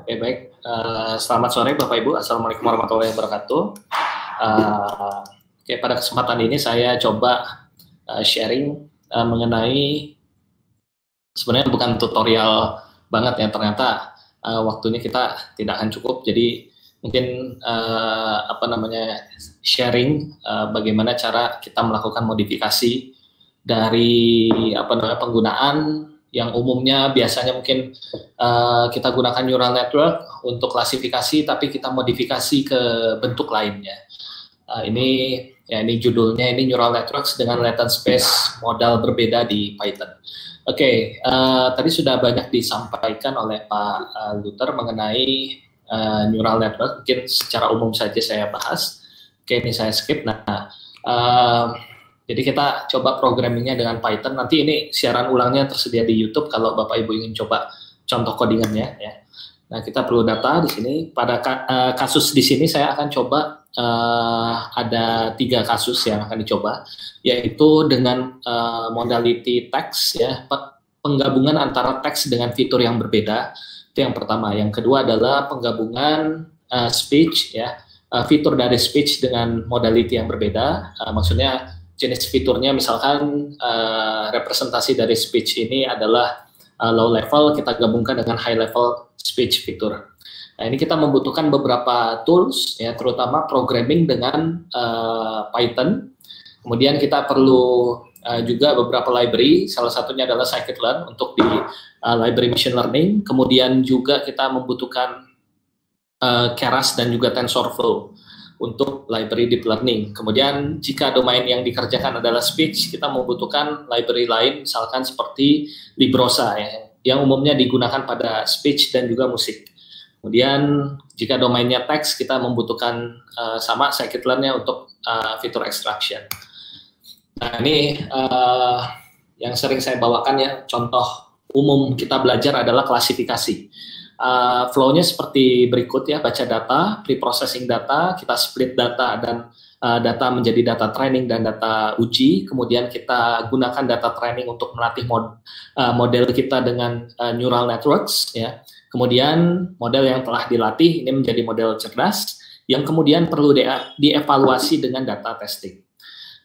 Oke, baik. Selamat sore Bapak Ibu. Assalamualaikum warahmatullahi wabarakatuh. Oke, pada kesempatan ini saya coba sharing mengenai, sebenarnya bukan tutorial banget ya, ternyata waktunya kita tidak akan cukup. Jadi mungkin sharing bagaimana cara kita melakukan modifikasi dari penggunaan yang umumnya biasanya mungkin kita gunakan neural network untuk klasifikasi, tapi kita modifikasi ke bentuk lainnya. Ini judulnya, ini neural networks dengan latent space modal berbeda di Python. Oke, tadi sudah banyak disampaikan oleh Pak Luther mengenai neural network. Mungkin secara umum saja saya bahas. Oke, ini saya skip. Jadi kita coba programmingnya dengan Python. Nanti ini siaran ulangnya tersedia di YouTube kalau Bapak Ibu ingin coba contoh codingannya ya. Nah, kita perlu data di sini. Pada kasus di sini saya akan coba ada 3 kasus yang akan dicoba, yaitu dengan modality text ya, penggabungan antara teks dengan fitur yang berbeda. Itu yang pertama. Yang kedua adalah penggabungan speech ya, fitur dari speech dengan modality yang berbeda. Maksudnya jenis fiturnya misalkan representasi dari speech ini adalah low level, kita gabungkan dengan high level speech fitur. Nah, ini kita membutuhkan beberapa tools ya, terutama programming dengan Python. Kemudian kita perlu juga beberapa library, salah satunya adalah scikit-learn untuk di library machine learning. Kemudian juga kita membutuhkan Keras dan juga TensorFlow untuk library deep learning. Kemudian jika domain yang dikerjakan adalah speech, kita membutuhkan library lain, misalkan seperti Librosa ya, yang umumnya digunakan pada speech dan juga musik. Kemudian jika domainnya teks, kita membutuhkan sama scikit-learn-nya untuk fitur extraction. Nah, ini yang sering saya bawakan ya, contoh umum kita belajar adalah klasifikasi. Flow-nya seperti berikut ya, baca data, pre-processing data, kita split data dan data menjadi data training dan data uji, kemudian kita gunakan data training untuk melatih model kita dengan neural networks ya. Kemudian model yang telah dilatih ini menjadi model cerdas yang kemudian perlu dievaluasi dengan data testing.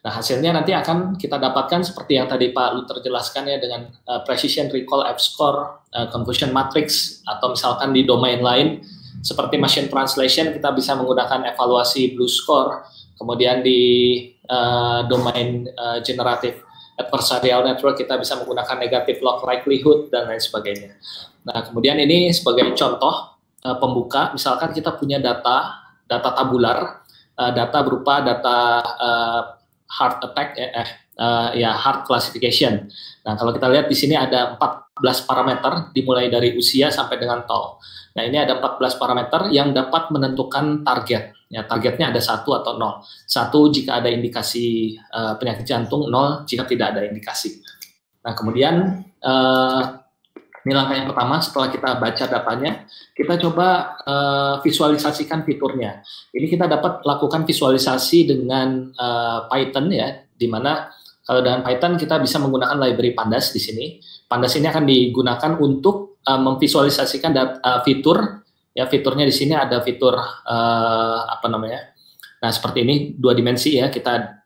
Nah, hasilnya nanti akan kita dapatkan seperti yang tadi Pak Luther jelaskan ya, dengan precision recall, F-score, confusion matrix, atau misalkan di domain lain seperti machine translation kita bisa menggunakan evaluasi blue score, kemudian di domain generative adversarial network kita bisa menggunakan negative log likelihood dan lain sebagainya. Nah, kemudian ini sebagai contoh pembuka, misalkan kita punya data tabular, data berupa data hard attack hard classification. Nah, kalau kita lihat di sini ada 14 parameter dimulai dari usia sampai dengan tol. Nah, ini ada 14 parameter yang dapat menentukan target. Ya, targetnya ada 1 atau 0. 1 jika ada indikasi penyakit jantung, 0 jika tidak ada indikasi. Nah, kemudian ini langkah yang pertama. Setelah kita baca datanya, kita coba visualisasikan fiturnya. Ini kita dapat lakukan visualisasi dengan Python ya, di mana kalau dengan Python kita bisa menggunakan library Pandas di sini. Pandas ini akan digunakan untuk memvisualisasikan fitur. Ya, fiturnya di sini ada fitur Nah, seperti ini 2 dimensi ya, kita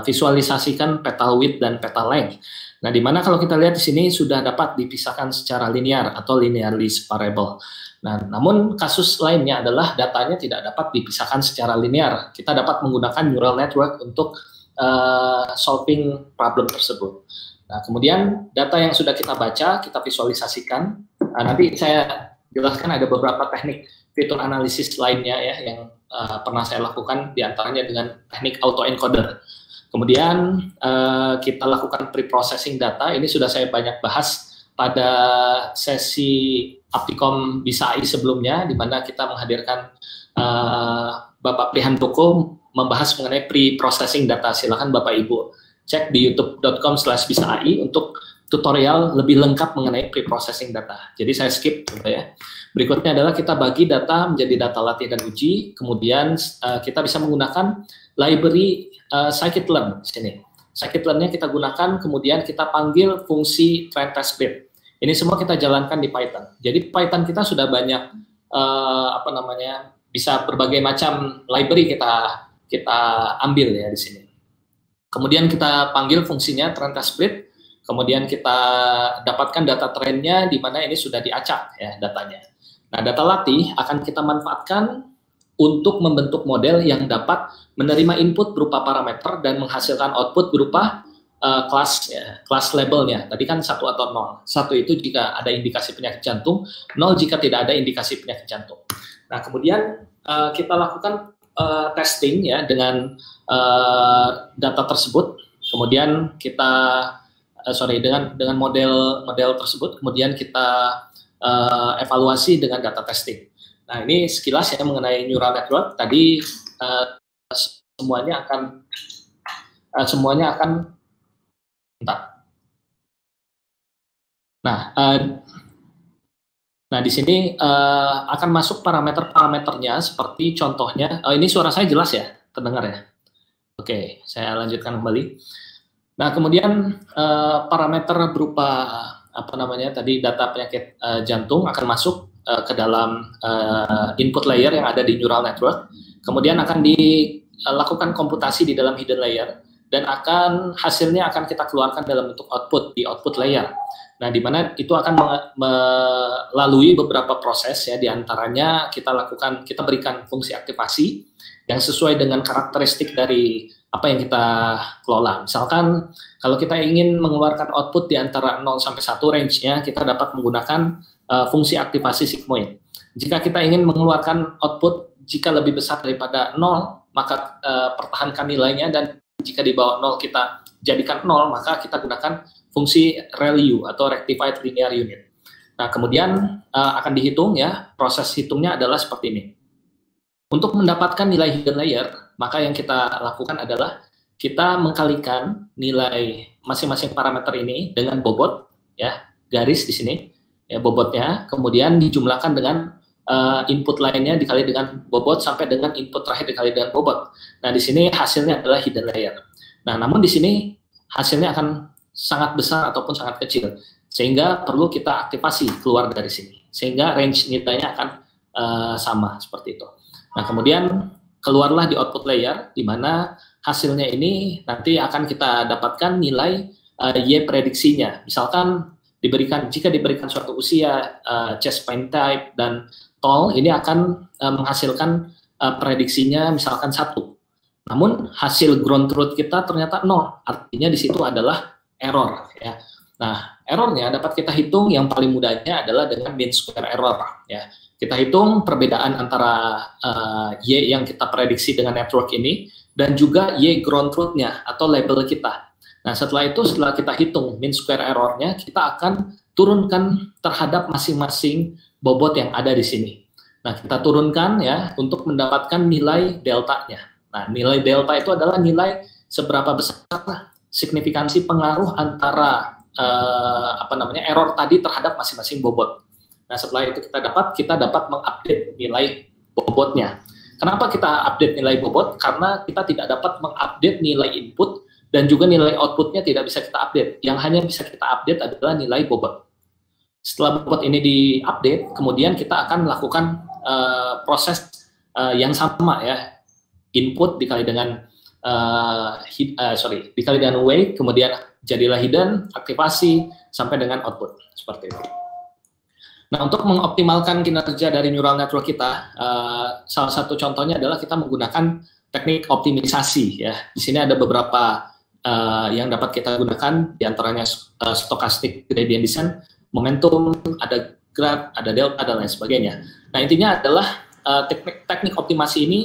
visualisasikan petal width dan petal length. Nah, di mana kalau kita lihat di sini sudah dapat dipisahkan secara linear atau linearly separable. Nah, namun kasus lainnya adalah datanya tidak dapat dipisahkan secara linear. Kita dapat menggunakan neural network untuk solving problem tersebut. Nah, kemudian data yang sudah kita baca, kita visualisasikan. Nanti saya jelaskan ada beberapa teknik fitur analisis lainnya ya yang pernah saya lakukan, diantaranya dengan teknik autoencoder. Kemudian kita lakukan pre-processing data. Ini sudah saya banyak bahas pada sesi Aptikom Bisa AI sebelumnya, di mana kita menghadirkan Bapak Prihandoko membahas mengenai pre-processing data. Silakan Bapak Ibu cek di youtube.com/bisaai untuk tutorial lebih lengkap mengenai pre-processing data. Jadi saya skip gitu ya. Berikutnya adalah kita bagi data menjadi data latih dan uji. Kemudian kita bisa menggunakan library scikit-learn di sini. Scikit-learn-nya kita gunakan, kemudian kita panggil fungsi train test bed. Ini semua kita jalankan di Python. Jadi Python kita sudah banyak apa namanya, bisa berbagai macam library kita ambil ya di sini. Kemudian kita panggil fungsinya trend test split, kemudian kita dapatkan data trennya di mana ini sudah diacak ya datanya. Nah, data latih akan kita manfaatkan untuk membentuk model yang dapat menerima input berupa parameter dan menghasilkan output berupa kelas ya, kelas labelnya. Tadi kan 1 atau 0. 1 itu jika ada indikasi penyakit jantung, 0 jika tidak ada indikasi penyakit jantung. Nah, kemudian kita lakukan testing ya dengan data tersebut. Kemudian kita dengan model serbut, kemudian kita evaluasi dengan data testing. Nah, ini sekilas ya mengenai neural network. Tadi semuanya akan bentar. Nah, di sini akan masuk parameter-parameternya seperti contohnya. Ini suara saya jelas ya, terdengar ya? Oke, saya lanjutkan kembali. Nah, kemudian parameter berupa apa namanya tadi data penyakit jantung akan masuk ke dalam input layer yang ada di neural network. Kemudian akan dilakukan komputasi di dalam hidden layer dan hasilnya akan kita keluarkan dalam bentuk output di output layer. Nah, di mana itu akan melalui beberapa proses ya, diantaranya kita berikan fungsi aktivasi yang sesuai dengan karakteristik dari apa yang kita kelola. Misalkan kalau kita ingin mengeluarkan output di antara 0 sampai 1 range-nya, kita dapat menggunakan fungsi aktivasi sigmoid. Jika kita ingin mengeluarkan output jika lebih besar daripada 0, maka pertahankan nilainya, dan jika di bawah 0 kita jadikan 0, maka kita gunakan fungsi ReLU atau Rectified Linear Unit. Nah, kemudian akan dihitung ya, proses hitungnya adalah seperti ini. Untuk mendapatkan nilai hidden layer, maka yang kita lakukan adalah kita mengkalikan nilai masing-masing parameter ini dengan bobot ya, garis di sini ya bobotnya, kemudian dijumlahkan dengan input lainnya dikali dengan bobot sampai dengan input terakhir dikali dengan bobot. Nah, di sini hasilnya adalah hidden layer. Nah, namun di sini hasilnya akan sangat besar ataupun sangat kecil, sehingga perlu kita aktivasi keluar dari sini, sehingga range nilainya akan sama seperti itu. Nah, kemudian keluarlah di output layer, di mana hasilnya ini nanti akan kita dapatkan nilai Y prediksinya. Misalkan jika diberikan suatu usia, chest pain type, dan tall, ini akan menghasilkan prediksinya misalkan 1. Namun hasil ground truth kita ternyata 0, artinya di situ adalah error ya. Nah, errornya dapat kita hitung, yang paling mudahnya adalah dengan mean square error ya. Kita hitung perbedaan antara Y yang kita prediksi dengan network ini dan juga Y ground truth-nya atau label kita. Nah, setelah kita hitung mean square error-nya, kita akan turunkan terhadap masing-masing bobot yang ada di sini. Nah, kita turunkan ya untuk mendapatkan nilai delta-nya. Nah, nilai delta itu adalah nilai seberapa besar signifikansi pengaruh antara error tadi terhadap masing-masing bobot. Nah, setelah itu kita dapat mengupdate nilai bobotnya. Kenapa kita update nilai bobot? Karena kita tidak dapat mengupdate nilai input dan juga nilai outputnya tidak bisa kita update. Yang hanya bisa kita update adalah nilai bobot. Setelah bobot ini diupdate, kemudian kita akan melakukan proses yang sama ya. Input dikali dengan dikali dengan weight, kemudian jadilah hidden, aktivasi sampai dengan output seperti itu. Nah, untuk mengoptimalkan kinerja dari neural network kita, salah satu contohnya adalah kita menggunakan teknik optimisasi ya. Di sini ada beberapa yang dapat kita gunakan, diantaranya stochastic gradient descent, momentum, ada grad, ada delta, dan lain sebagainya. Nah, intinya adalah teknik optimasi ini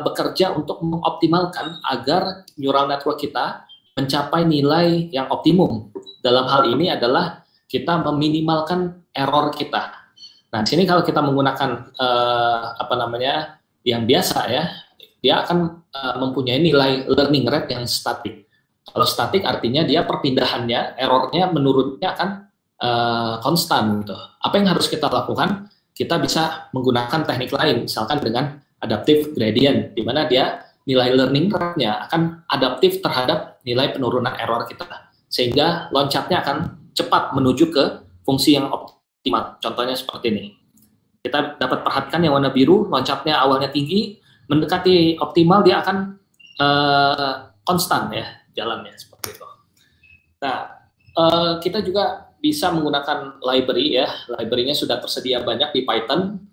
bekerja untuk mengoptimalkan agar neural network kita mencapai nilai yang optimum. Dalam hal ini adalah kita meminimalkan error kita. Nah, di sini kalau kita menggunakan yang biasa ya, dia akan mempunyai nilai learning rate yang statik. Kalau statik artinya dia perpindahannya, errornya menurunnya akan konstan gitu. Apa yang harus kita lakukan? Kita bisa menggunakan teknik lain, misalkan dengan adaptive gradient, di mana dia nilai learning rate-nya akan adaptif terhadap nilai penurunan error kita, sehingga loncatnya akan cepat menuju ke fungsi yang optimal. Contohnya seperti ini. Kita dapat perhatikan yang warna biru, loncatnya awalnya tinggi, mendekati optimal dia akan konstan ya jalannya seperti itu. Nah, kita juga bisa menggunakan library ya. Library-nya sudah tersedia banyak di Python.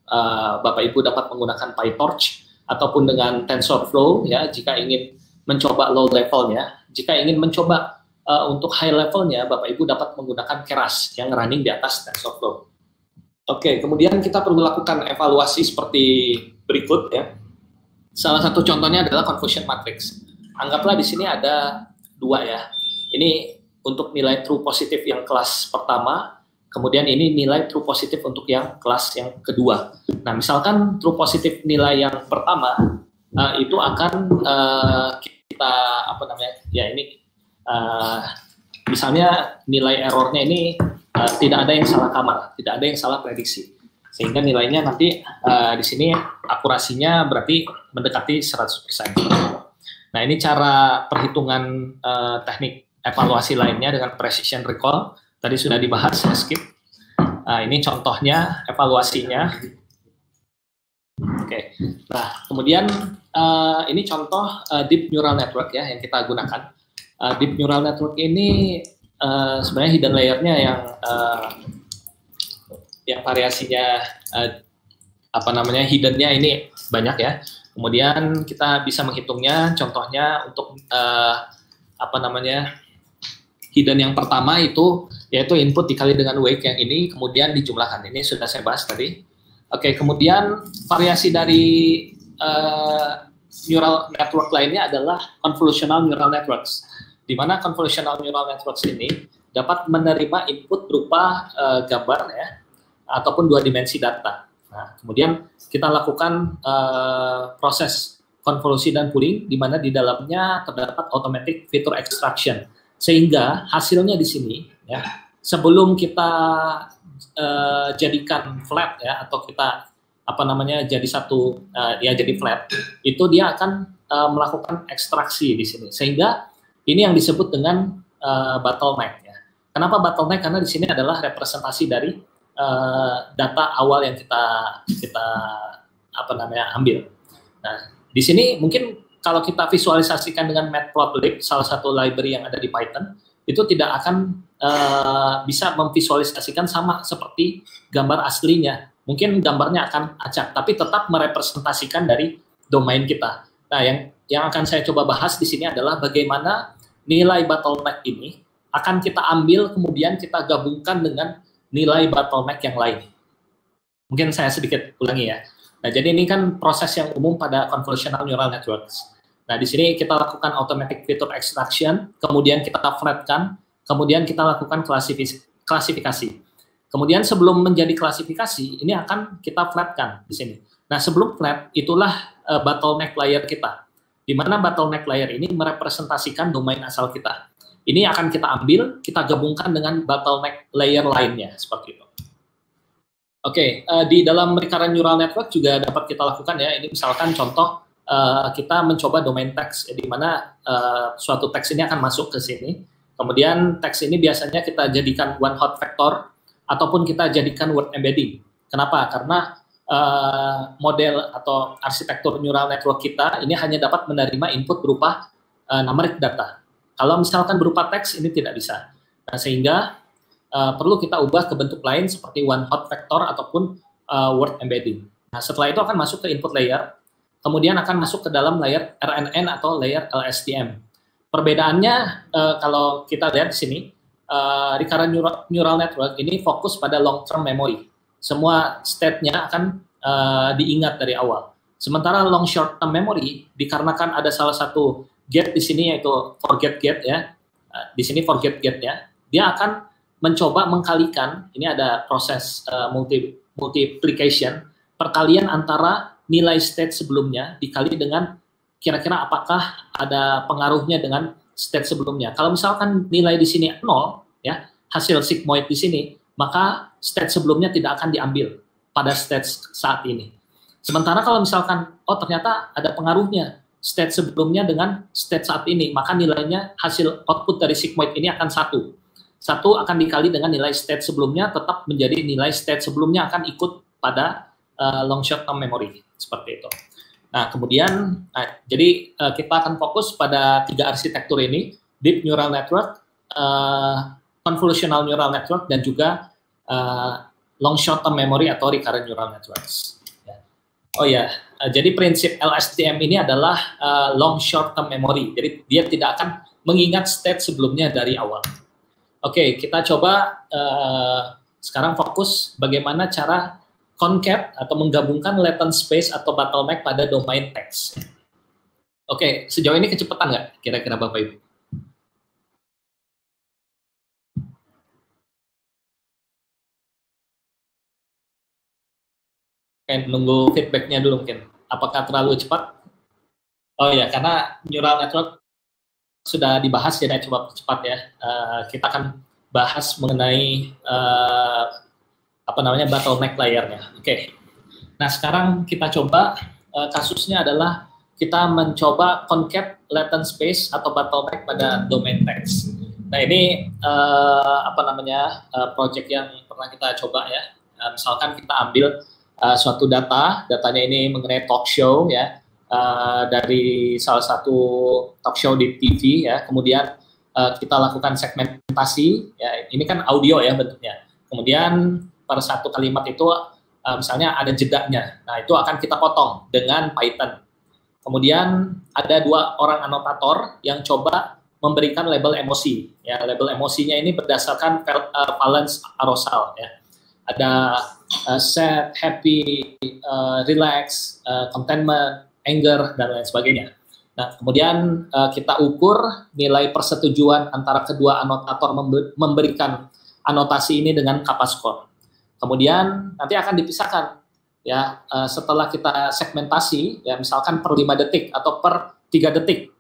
Bapak Ibu dapat menggunakan PyTorch ataupun dengan TensorFlow ya jika ingin mencoba low levelnya. Jika ingin mencoba untuk high levelnya, Bapak Ibu dapat menggunakan Keras yang running di atas TensorFlow. Oke, kemudian kita perlu lakukan evaluasi seperti berikut ya. Salah satu contohnya adalah convolution matrix. Anggaplah di sini ada 2 ya. Ini untuk nilai true positif yang kelas pertama, kemudian ini nilai true positif untuk yang kelas yang kedua. Nah, misalkan true positif nilai yang pertama itu akan kita apa namanya? Ya ini misalnya nilai errornya ini tidak ada yang salah kamar, tidak ada yang salah prediksi. Sehingga nilainya nanti di sini akurasinya berarti mendekati 100%. Nah, ini cara perhitungan teknik evaluasi lainnya dengan precision recall. Tadi sudah dibahas, saya skip. Ini contohnya evaluasinya. Oke. Nah, kemudian ini contoh deep neural network ya yang kita gunakan. Deep neural network ini sebenarnya hidden layer-nya yang variasinya apa namanya hidden-nya ini banyak ya. Kemudian kita bisa menghitungnya. Contohnya untuk apa namanya hidden yang pertama itu yaitu input dikali dengan weight yang ini kemudian dijumlahkan. Ini sudah saya bahas tadi. Oke, kemudian variasi dari neural network lainnya adalah convolutional neural networks. Di mana convolutional neural networks ini dapat menerima input berupa gambar ya ataupun 2 dimensi data. Nah, kemudian kita lakukan proses konvolusi dan pooling di mana di dalamnya terdapat automatic feature extraction. Sehingga hasilnya di sini ya sebelum kita jadikan flat ya atau kita apa namanya jadi satu ya jadi flat itu dia akan melakukan ekstraksi di sini sehingga ini yang disebut dengan bottleneck ya. Kenapa bottleneck? Karena di sini adalah representasi dari data awal yang kita apa namanya ambil. Nah, di sini mungkin kalau kita visualisasikan dengan Matplotlib, salah satu library yang ada di Python, itu tidak akan bisa memvisualisasikan sama seperti gambar aslinya. Mungkin gambarnya akan acak, tapi tetap merepresentasikan dari domain kita. Nah, yang akan saya coba bahas di sini adalah bagaimana nilai bottleneck ini akan kita ambil kemudian kita gabungkan dengan nilai bottleneck yang lain. Mungkin saya sedikit ulangi ya. Nah, jadi ini kan proses yang umum pada convolutional neural networks. Nah, di sini kita lakukan automatic feature extraction, kemudian kita flatkan, kemudian kita lakukan klasifikasi. Kemudian sebelum menjadi klasifikasi, ini akan kita flatkan di sini. Nah, sebelum flat, itulah bottleneck layer kita. Di mana bottleneck layer ini merepresentasikan domain asal kita. Ini akan kita ambil, kita gabungkan dengan bottleneck layer lainnya, seperti itu. Oke, di dalam recurrent neural network juga dapat kita lakukan ya. Ini misalkan contoh kita mencoba domain teks, di mana suatu teks ini akan masuk ke sini. Kemudian teks ini biasanya kita jadikan one hot vector ataupun kita jadikan word embedding. Kenapa? Karena model atau arsitektur neural network kita ini hanya dapat menerima input berupa numeric data. Kalau misalkan berupa teks ini tidak bisa. Nah, sehingga perlu kita ubah ke bentuk lain seperti one hot vector ataupun word embedding. Nah, setelah itu akan masuk ke input layer, kemudian akan masuk ke dalam layer RNN atau layer LSTM. Perbedaannya kalau kita lihat di sini, recurrent neural network ini fokus pada long term memory. Semua state-nya akan diingat dari awal. Sementara long short term memory dikarenakan ada salah satu gate di sini yaitu forget gate ya. Di sini forget gate ya. Dia akan mencoba mengkalikan, ini ada proses multiplication, perkalian antara nilai state sebelumnya dikali dengan kira-kira apakah ada pengaruhnya dengan state sebelumnya. Kalau misalkan nilai di sini 0, ya, hasil sigmoid di sini, maka state sebelumnya tidak akan diambil pada state saat ini. Sementara kalau misalkan, oh ternyata ada pengaruhnya state sebelumnya dengan state saat ini, maka nilainya hasil output dari sigmoid ini akan 1. 1 akan dikali dengan nilai state sebelumnya tetap menjadi nilai state sebelumnya akan ikut pada long short term memory seperti itu. Nah, kemudian jadi kita akan fokus pada 3 arsitektur ini, deep neural network, convolutional neural network, dan juga long short term memory atau recurrent neural networks. Oh ya, jadi prinsip LSTM ini adalah long short term memory. Jadi dia tidak akan mengingat state sebelumnya dari awal. Oke, kita coba sekarang fokus bagaimana cara concat atau menggabungkan latent space atau bottleneck pada domain teks. Oke, sejauh ini kecepatan nggak kira-kira Bapak Ibu? Oke, nunggu feedbacknya dulu mungkin. Apakah terlalu cepat? Oh ya, karena neural network sudah dibahas, jadi coba cepat ya. Kita akan bahas mengenai bottleneck layernya. Oke. Nah, sekarang kita coba kasusnya adalah kita mencoba concat latent space atau bottleneck pada domain text. Nah, ini project yang pernah kita coba ya. Misalkan kita ambil suatu datanya ini mengenai talk show ya, dari salah satu talk show di TV ya, kemudian kita lakukan segmentasi ya, ini kan audio ya bentuknya, kemudian per satu kalimat itu misalnya ada jedanya, nah itu akan kita potong dengan Python. Kemudian ada 2 orang anotator yang coba memberikan label emosi ya, label emosinya ini berdasarkan valence arousal ya, ada sad, happy, relax, contentment, anger, dan lain sebagainya. Nah, kemudian kita ukur nilai persetujuan antara kedua anotator memberikan anotasi ini dengan kappa score. Kemudian nanti akan dipisahkan ya, setelah kita segmentasi ya, misalkan per 5 detik atau per 3 detik.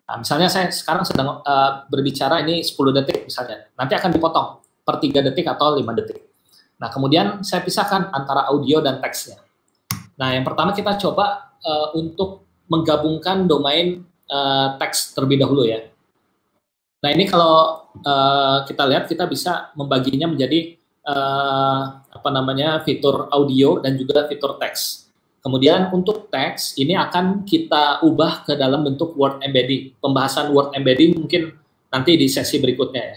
Nah, misalnya saya sekarang sedang berbicara ini 10 detik misalnya, nanti akan dipotong per 3 detik atau 5 detik. Nah, kemudian saya pisahkan antara audio dan teksnya. Nah, yang pertama kita coba untuk menggabungkan domain teks terlebih dahulu ya. Nah, ini kalau kita lihat, kita bisa membaginya menjadi fitur audio dan juga fitur teks. Kemudian untuk teks ini akan kita ubah ke dalam bentuk word embedding. Pembahasan word embedding mungkin nanti di sesi berikutnya ya.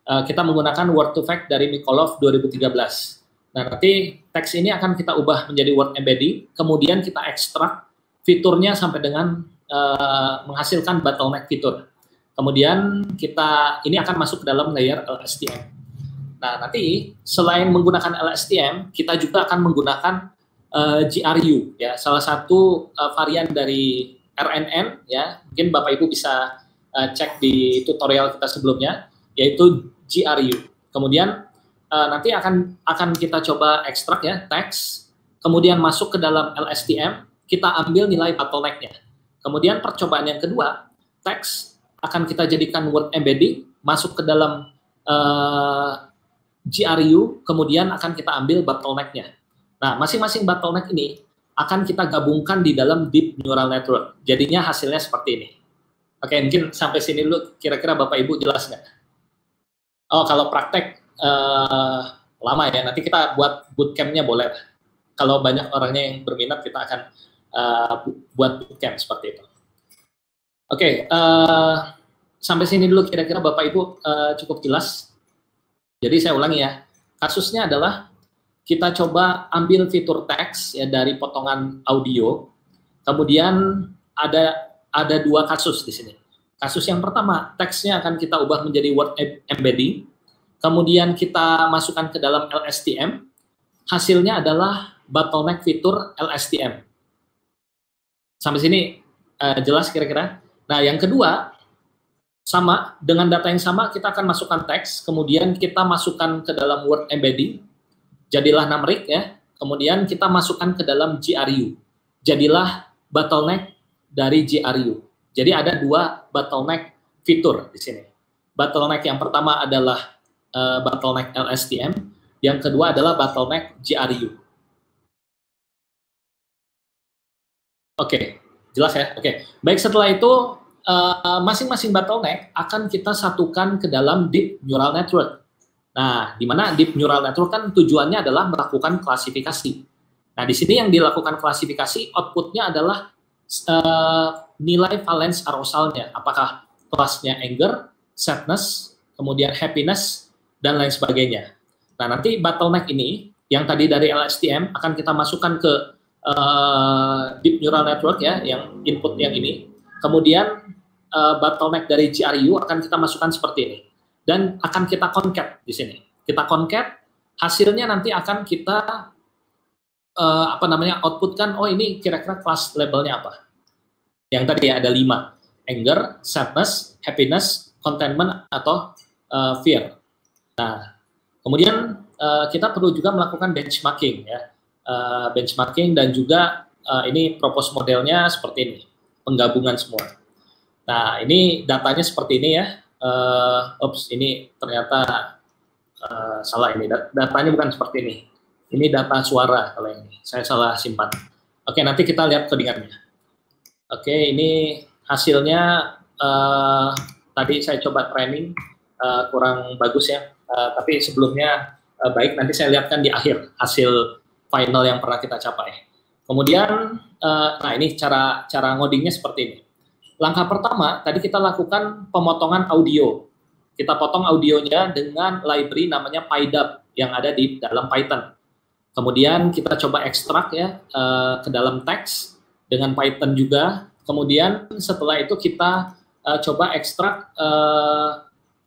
Kita menggunakan Word2Vec dari Mikolov 2013. Nah, nanti teks ini akan kita ubah menjadi word embedding, kemudian kita ekstrak fiturnya sampai dengan menghasilkan bottleneck fitur. Kemudian ini akan masuk ke dalam layer LSTM. Nah, nanti selain menggunakan LSTM, kita juga akan menggunakan GRU ya, salah satu varian dari RNN ya. Mungkin Bapak Ibu bisa cek di tutorial kita sebelumnya, yaitu GRU. Kemudian nanti akan kita coba ekstrak ya teks, kemudian masuk ke dalam LSTM, kita ambil nilai bottleneck-nya. Kemudian percobaan yang kedua, teks akan kita jadikan word embedding, masuk ke dalam GRU, kemudian akan kita ambil bottleneck-nya. Nah, masing-masing bottleneck ini akan kita gabungkan di dalam deep neural network. Jadinya hasilnya seperti ini. Oke, mungkin sampai sini dulu, kira-kira Bapak Ibu jelas nggak? Oh, kalau praktek lama ya, nanti kita buat bootcamp-nya boleh. Kalau banyak orangnya yang berminat, kita akan buat bootcamp seperti itu. Oke, sampai sini dulu kira-kira Bapak Ibu cukup jelas. Jadi saya ulangi ya, kasusnya adalah kita coba ambil fitur teks ya dari potongan audio. Kemudian ada 2 kasus di sini. Kasus yang pertama, teksnya akan kita ubah menjadi word embedding, kemudian kita masukkan ke dalam LSTM, hasilnya adalah bottleneck fitur LSTM. Sampai sini jelas kira-kira? Nah, yang kedua, sama, dengan data yang sama, kita akan masukkan teks, kemudian kita masukkan ke dalam word embedding, jadilah numerik ya, kemudian kita masukkan ke dalam GRU, jadilah bottleneck dari GRU. Jadi ada 2 bottleneck fitur di sini. Bottleneck yang pertama adalah bottleneck LSTM, yang kedua adalah bottleneck GRU. Oke, jelas ya? Oke, baik, setelah itu masing-masing bottleneck akan kita satukan ke dalam deep neural network. Nah, di mana deep neural network kan tujuannya adalah melakukan klasifikasi. Nah, di sini yang dilakukan klasifikasi, outputnya adalah nilai valence arousalnya. Apakah kelasnya anger, sadness, kemudian happiness, dan lain sebagainya. Nah, nanti bottleneck ini, yang tadi dari LSTM, akan kita masukkan ke deep neural network ya, yang input yang ini. Kemudian bottleneck dari GRU akan kita masukkan seperti ini. Dan akan kita concat di sini. Kita concat, hasilnya nanti akan kita outputkan, oh ini kira-kira kelas labelnya apa. Yang tadi ya ada 5, anger, sadness, happiness, contentment, atau fear. Nah, kemudian kita perlu juga melakukan benchmarking ya, benchmarking dan juga ini propose modelnya seperti ini, penggabungan semua. Nah, ini datanya seperti ini ya. Ini ternyata salah, ini datanya bukan seperti ini. Ini data suara kalau ini. Saya salah simpan. Oke, nanti kita lihat codingannya. Oke, ini hasilnya tadi saya coba training kurang bagus ya. Tapi sebelumnya baik, nanti saya lihatkan di akhir hasil final yang pernah kita capai. Kemudian, nah ini cara ngodingnya seperti ini. Langkah pertama, tadi kita lakukan pemotongan audio. Kita potong audionya dengan library namanya PyDub yang ada di dalam Python. Kemudian kita coba ekstrak ya ke dalam teks dengan Python juga. Kemudian setelah itu kita coba ekstrak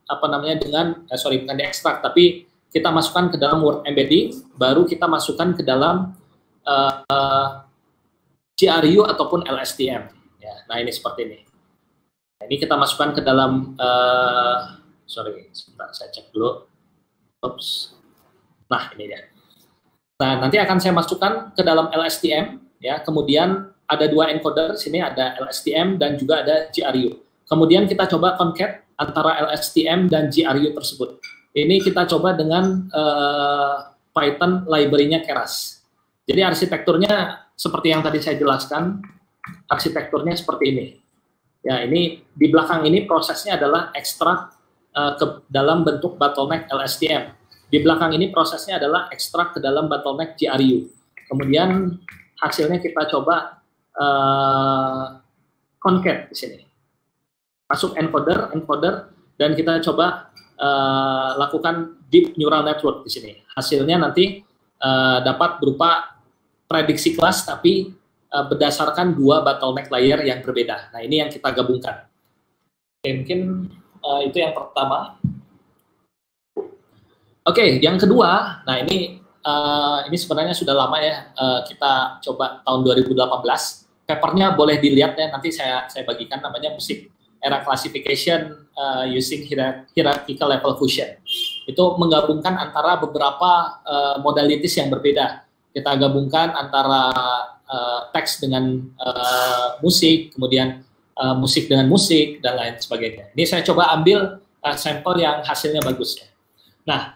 bukan diekstrak, tapi kita masukkan ke dalam word embedding, baru kita masukkan ke dalam GRU ataupun LSTM. Ya, nah ini seperti ini. Nah, ini kita masukkan ke dalam sebentar saya cek dulu. Nah ini dia. Nah, nanti akan saya masukkan ke dalam LSTM, ya. Kemudian ada 2 encoder, sini ada LSTM dan juga ada GRU. Kemudian kita coba concat antara LSTM dan GRU tersebut. Ini kita coba dengan Python library-nya Keras. Jadi arsitekturnya seperti yang tadi saya jelaskan, arsitekturnya seperti ini. Ya, ini di belakang ini prosesnya adalah ekstrak ke dalam bentuk bottleneck LSTM. Di belakang ini prosesnya adalah ekstrak ke dalam bottleneck GRU. Kemudian hasilnya kita coba concat di sini. Masuk encoder, dan kita coba lakukan deep neural network di sini. Hasilnya nanti dapat berupa prediksi kelas, tapi berdasarkan 2 bottleneck layer yang berbeda. Nah, ini yang kita gabungkan. Oke, mungkin itu yang pertama. Oke, yang kedua, nah ini sebenarnya sudah lama ya, kita coba tahun 2018. Papernya boleh dilihat ya, nanti saya bagikan, namanya Music Era Classification Using Hierarchical Level Fusion. Itu menggabungkan antara beberapa modalities yang berbeda. Kita gabungkan antara teks dengan musik, kemudian musik dengan musik, dan lain sebagainya. Ini saya coba ambil sampel yang hasilnya bagus ya. Nah,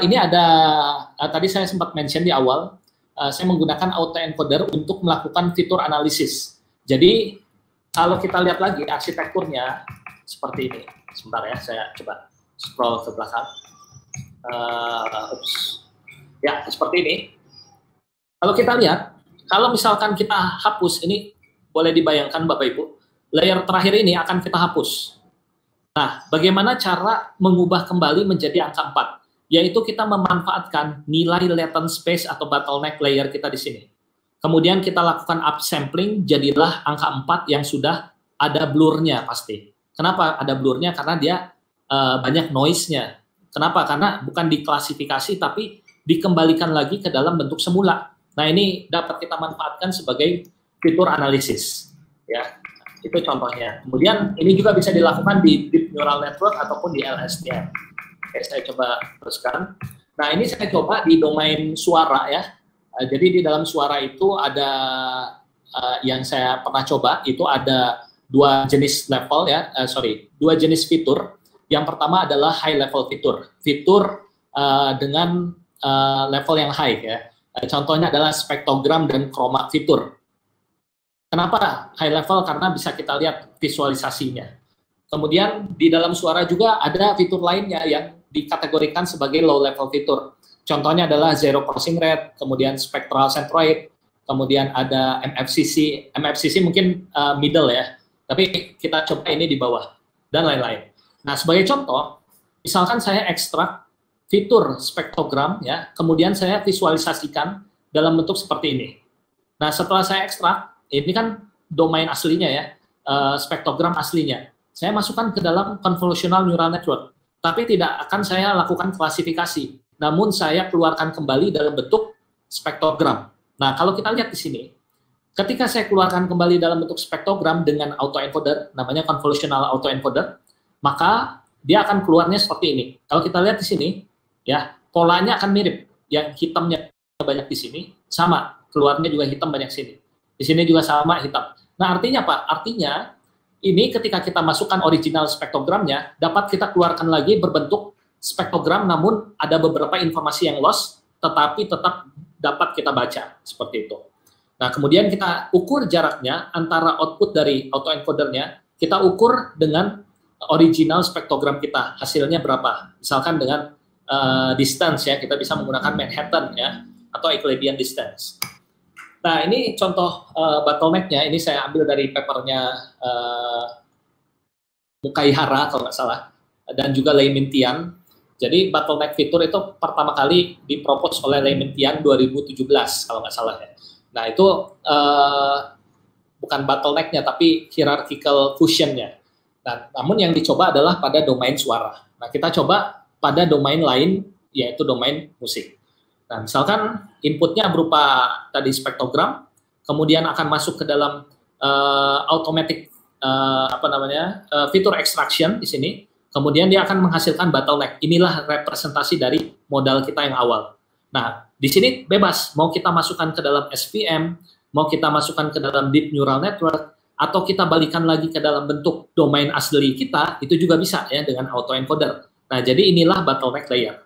ini ada, tadi saya sempat mention di awal, saya menggunakan autoencoder untuk melakukan fitur analisis. Jadi, kalau kita lihat lagi arsitekturnya seperti ini. Sebentar ya, saya coba scroll ke belakang. Ya, seperti ini. Kalau kita lihat, kalau misalkan kita hapus, ini boleh dibayangkan Bapak Ibu, layer terakhir ini akan kita hapus. Nah, bagaimana cara mengubah kembali menjadi angka 4? Yaitu kita memanfaatkan nilai latent space atau bottleneck layer kita di sini. Kemudian kita lakukan upsampling, jadilah angka 4 yang sudah ada blurnya pasti. Kenapa ada blurnya? Karena dia banyak noise-nya. Kenapa? Karena bukan diklasifikasi, tapi dikembalikan lagi ke dalam bentuk semula. Nah, ini dapat kita manfaatkan sebagai fitur analisis. Ya. Itu contohnya. Kemudian ini juga bisa dilakukan di deep neural network ataupun di LSTM. Oke, saya coba teruskan. Nah, ini saya coba di domain suara ya. Jadi di dalam suara itu ada yang saya pernah coba, itu ada 2 jenis level ya, 2 jenis fitur. Yang pertama adalah high level fitur. Fitur dengan level yang high ya. Contohnya adalah spektrogram dan chroma fitur. Kenapa high level? Karena bisa kita lihat visualisasinya. Kemudian di dalam suara juga ada fitur lainnya yang dikategorikan sebagai low level fitur. Contohnya adalah zero crossing rate, kemudian spectral centroid, kemudian ada MFCC. MFCC mungkin middle ya, tapi kita coba ini di bawah, dan lain-lain. Nah, sebagai contoh, misalkan saya ekstrak fitur spektrogram, ya, kemudian saya visualisasikan dalam bentuk seperti ini. Nah, setelah saya ekstrak, ini kan domain aslinya ya, spektrogram aslinya. Saya masukkan ke dalam convolutional neural network, tapi tidak akan saya lakukan klasifikasi, namun saya keluarkan kembali dalam bentuk spektrogram. Nah, kalau kita lihat di sini, ketika saya keluarkan kembali dalam bentuk spektrogram dengan autoencoder, namanya convolutional autoencoder, maka dia akan keluarnya seperti ini. Kalau kita lihat di sini, ya, polanya akan mirip. Yang hitamnya banyak di sini, sama, keluarnya juga hitam banyak sini. Di sini juga sama hitam. Nah, artinya apa? Artinya ini ketika kita masukkan original spektrogramnya, dapat kita keluarkan lagi berbentuk spektrogram, namun ada beberapa informasi yang lost, tetapi tetap dapat kita baca, seperti itu. Nah, kemudian kita ukur jaraknya antara output dari autoencodernya, kita ukur dengan original spektrogram kita, hasilnya berapa. Misalkan dengan distance ya, kita bisa menggunakan Manhattan ya, atau Euclidean distance. Nah, ini contoh bottleneck-nya, ini saya ambil dari papernya Mukaihara kalau nggak salah, dan juga Lei Mintian. Jadi bottleneck fitur itu pertama kali dipropos oleh Lei Mintian 2017 kalau nggak salah ya. Nah, itu bukan bottleneck-nya, tapi hierarchical fusion-nya. Nah, namun yang dicoba adalah pada domain suara. Nah, kita coba pada domain lain, yaitu domain musik. Nah, misalkan inputnya berupa tadi spektrogram, kemudian akan masuk ke dalam automatic fitur extraction di sini, kemudian dia akan menghasilkan bottleneck. Inilah representasi dari modal kita yang awal. Nah, di sini bebas, mau kita masukkan ke dalam SVM, mau kita masukkan ke dalam deep neural network, atau kita balikan lagi ke dalam bentuk domain asli kita, itu juga bisa ya dengan autoencoder. Nah, jadi inilah bottleneck layer.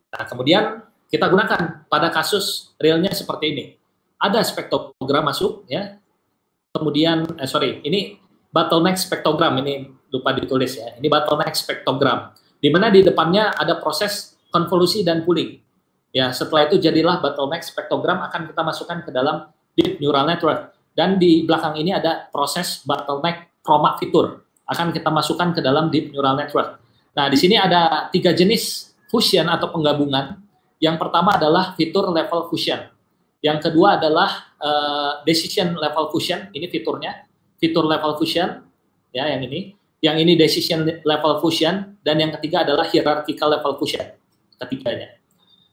Nah, kemudian kita gunakan pada kasus realnya seperti ini. Ada spektrogram masuk, ya. Kemudian, ini bottleneck spektrogram, ini lupa ditulis ya. Ini bottleneck spektrogram, di mana di depannya ada proses konvolusi dan pooling. Ya, setelah itu jadilah bottleneck spektrogram akan kita masukkan ke dalam deep neural network. Dan di belakang ini ada proses bottleneck chroma fitur, akan kita masukkan ke dalam deep neural network. Nah, di sini ada 3 jenis fusion atau penggabungan. Yang pertama adalah fitur level fusion. Yang kedua adalah decision level fusion. Ini fiturnya, fitur level fusion, ya yang ini. Yang ini decision level fusion, dan yang ketiga adalah hierarchical level fusion. Ketiganya.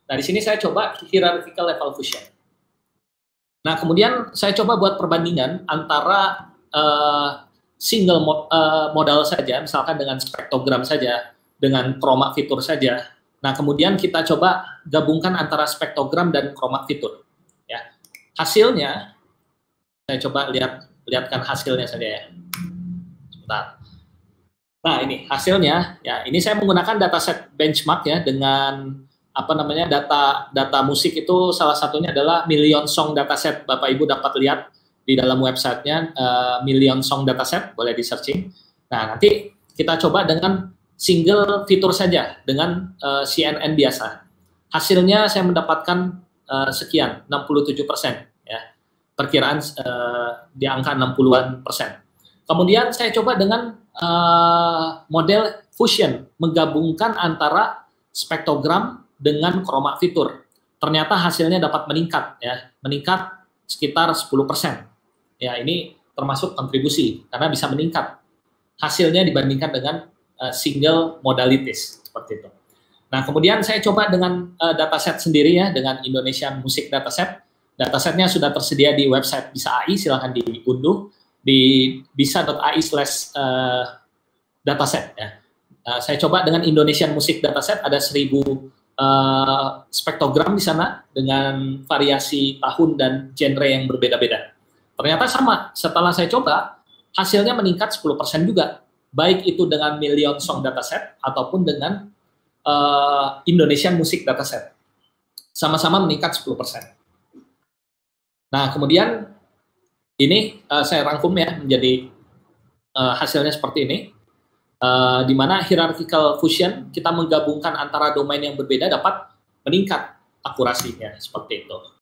Nah, di sini saya coba hierarchical level fusion. Nah, kemudian saya coba buat perbandingan antara single modal saja, misalkan dengan spektrogram saja, dengan chroma fitur saja. Nah, kemudian kita coba gabungkan antara spektrogram dan chroma fitur. Ya, hasilnya saya coba lihatkan hasilnya saja ya. Sebentar. Nah, ini hasilnya ya. Ini saya menggunakan dataset benchmark ya dengan data musik itu salah satunya adalah Million Song Dataset. Bapak Ibu dapat lihat di dalam websitenya Million Song Dataset, boleh di searching. Nah, nanti kita coba dengan single fitur saja dengan CNN biasa. Hasilnya saya mendapatkan sekian, 67% ya. Perkiraan di angka 60-an persen. Kemudian saya coba dengan model fusion, menggabungkan antara spektrogram dengan chroma fitur. Ternyata hasilnya dapat meningkat ya, meningkat sekitar 10%. Ya, ini termasuk kontribusi karena bisa meningkat hasilnya dibandingkan dengan single modalities seperti itu. Nah, kemudian saya coba dengan dataset sendiri ya, dengan Indonesian Music Dataset. Datasetnya sudah tersedia di website Bisa AI, silahkan diunduh di bisa.ai/dataset ya. Saya coba dengan Indonesian Music Dataset, ada 1000 spektrogram di sana dengan variasi tahun dan genre yang berbeda-beda. Ternyata sama, setelah saya coba hasilnya meningkat 10% juga, baik itu dengan Million Song Dataset ataupun dengan Indonesian Music Dataset. Sama-sama meningkat 10%. Nah, kemudian ini saya rangkum ya menjadi hasilnya seperti ini. Di mana hierarchical fusion kita menggabungkan antara domain yang berbeda dapat meningkat akurasinya seperti itu.